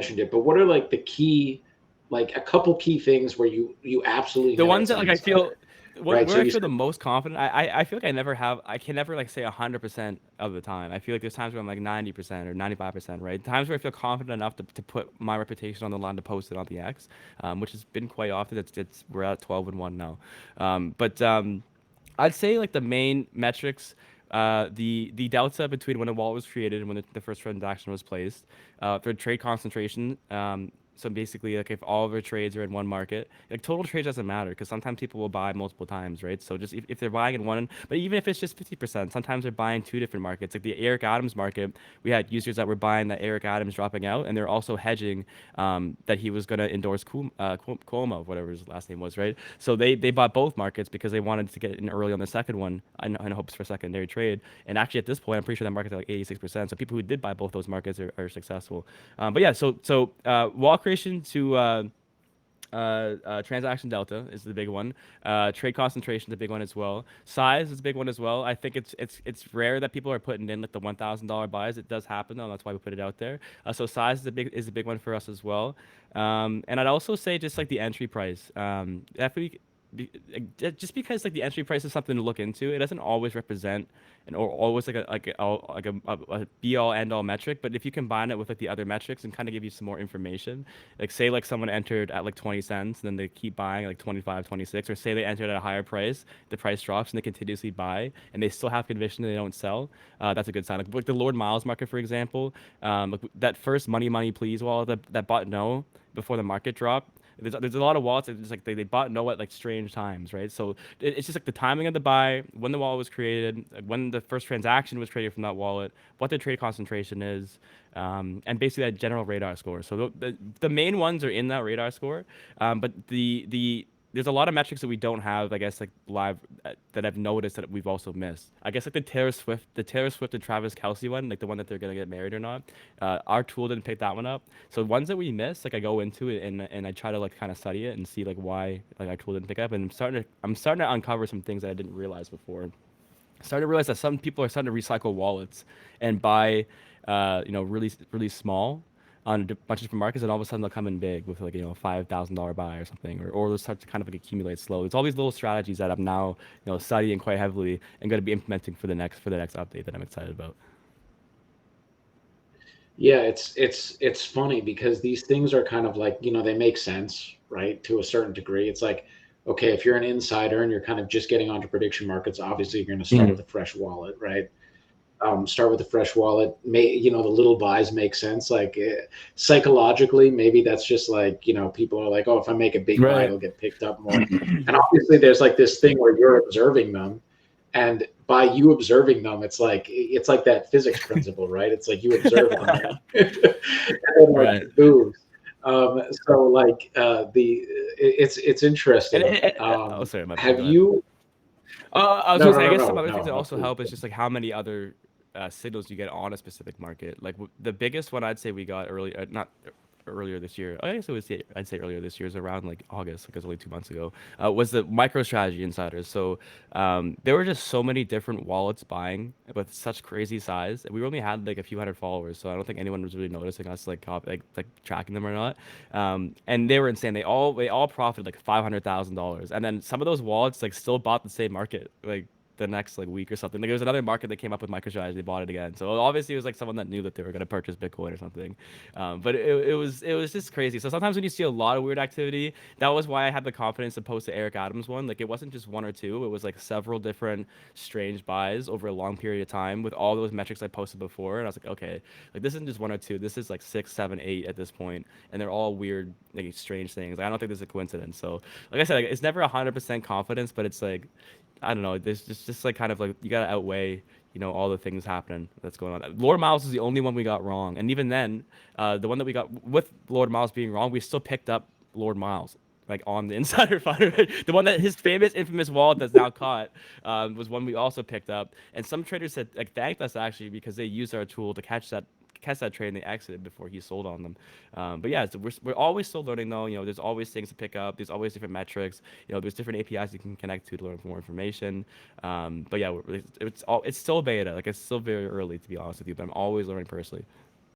mentioned it, but what are like the key, like a couple key things where you absolutely The know ones it's that an like I feel insider, right? where So I you feel said, the most confident, I feel like I can never like say 100% of the time. I feel like there's times where I'm like 90% or 95%, right? Times where I feel confident enough to put my reputation on the line to post it on the X, which has been quite often. It's we're at 12-1 now, but I'd say like the main metrics, the delta between when a wallet was created and when the first transaction was placed, for trade concentration. So basically, like if all of our trades are in one market, like total trades doesn't matter because sometimes people will buy multiple times, right? So just if they're buying in one, but even if it's just 50%, sometimes they're buying two different markets. Like the Eric Adams market, we had users that were buying that Eric Adams dropping out, and they're also hedging that he was going to endorse Cuomo, whatever his last name was, right? So they bought both markets because they wanted to get in early on the second one in hopes for secondary trade. And actually, at this point, I'm pretty sure that market's at like 86%. So people who did buy both those markets are successful. But yeah, wall creation to transaction delta is the big one. Trade concentration is a big one as well. Size is a big one as well. I think it's rare that people are putting in like the $1,000 buys. It does happen though. That's why we put it out there. So size is a big one for us as well. And I'd also say just like the entry price. If we just because like the entry price is something to look into, it doesn't always represent and or always like a be all end all metric. But if you combine it with like the other metrics and kind of give you some more information, like say like someone entered at like 20 cents and then they keep buying like 25, 26, or say they entered at a higher price, the price drops and they continuously buy and they still have conviction and they don't sell, that's a good sign. Like the Lord Miles market, for example, like that first money please wall that bought no before the market dropped. There's a lot of wallets that just like they bought no at like strange times, right? So it's just like the timing of the buy, when the wallet was created, like when the first transaction was created from that wallet, what the trade concentration is, and basically that general radar score. So the main ones are in that radar score, but there's a lot of metrics that we don't have, I guess, like live that I've noticed that we've also missed. I guess like the Taylor Swift and Travis Kelsey one, like the one that they're gonna get married or not. Our tool didn't pick that one up. So ones that we miss, like I go into it and I try to like kind of study it and see like why like our tool didn't pick up. And I'm starting to uncover some things that I didn't realize before. Started to realize that some people are starting to recycle wallets and buy, really small on a bunch of different markets, and all of a sudden they'll come in big with like $5,000 buy or something, or they'll start to kind of like accumulate slow. It's all these little strategies that I'm now studying quite heavily and going to be implementing for the next update that I'm excited about. yeah, it's funny because these things are kind of like, they make sense, right? To a certain degree. It's like, okay, if you're an insider and you're kind of just getting onto prediction markets, obviously you're going to start with Mhm. a fresh wallet, right? Start with a fresh wallet. The little buys make sense. Like psychologically, maybe that's just like, people are like, oh, if I make a big buy, Right. it'll get picked up more. And obviously, there's like this thing where you're observing them, and by you observing them, it's like that physics principle, right? It's like you observe them, and then like Right. it moves. So like it's And, interesting. oh, sorry, my bad. Have Go ahead. you? I was No, gonna no, say, I no, guess some no, other things no, that no. also Please. help is just like how many other signals you get on a specific market. Like the biggest one I'd say we got early, not earlier this year. I guess I'd say earlier this year is around like August, because only 2 months ago, was the MicroStrategy insiders. So there were just so many different wallets buying with such crazy size. We only had like a few hundred followers, so I don't think anyone was really noticing us like like tracking them or not. And they were insane. They all profited like $500,000, and then some of those wallets like still bought the same market like the next like week or something. Like there was another market that came up with MicroStrategy. They bought it again. So obviously it was like someone that knew that they were going to purchase Bitcoin or something. But it was just crazy. So sometimes when you see a lot of weird activity, that was why I had the confidence to post the Eric Adams one. Like it wasn't just one or two. It was like several different strange buys over a long period of time with all those metrics I posted before. And I was like, okay, like this isn't just one or two. This is like six, seven, eight at this point, and they're all weird, like strange things. Like, I don't think this is a coincidence. So like I said, like, it's never 100% confidence, but it's like I don't know. There's just like kind of like you gotta outweigh all the things happening that's going on. Lord Miles is the only one we got wrong, and even then, the one that we got with Lord Miles being wrong, we still picked up Lord Miles like on the insider fund. The one that his famous infamous wallet that's now caught, was one we also picked up, and some traders said like thanked us actually because they used our tool to catch that trade and they exited before he sold on them. But yeah, so we're always still learning though. There's always things to pick up. There's always different metrics. There's different APIs you can connect to learn more information. But yeah, it's still beta. Like it's still very early to be honest with you. But I'm always learning personally.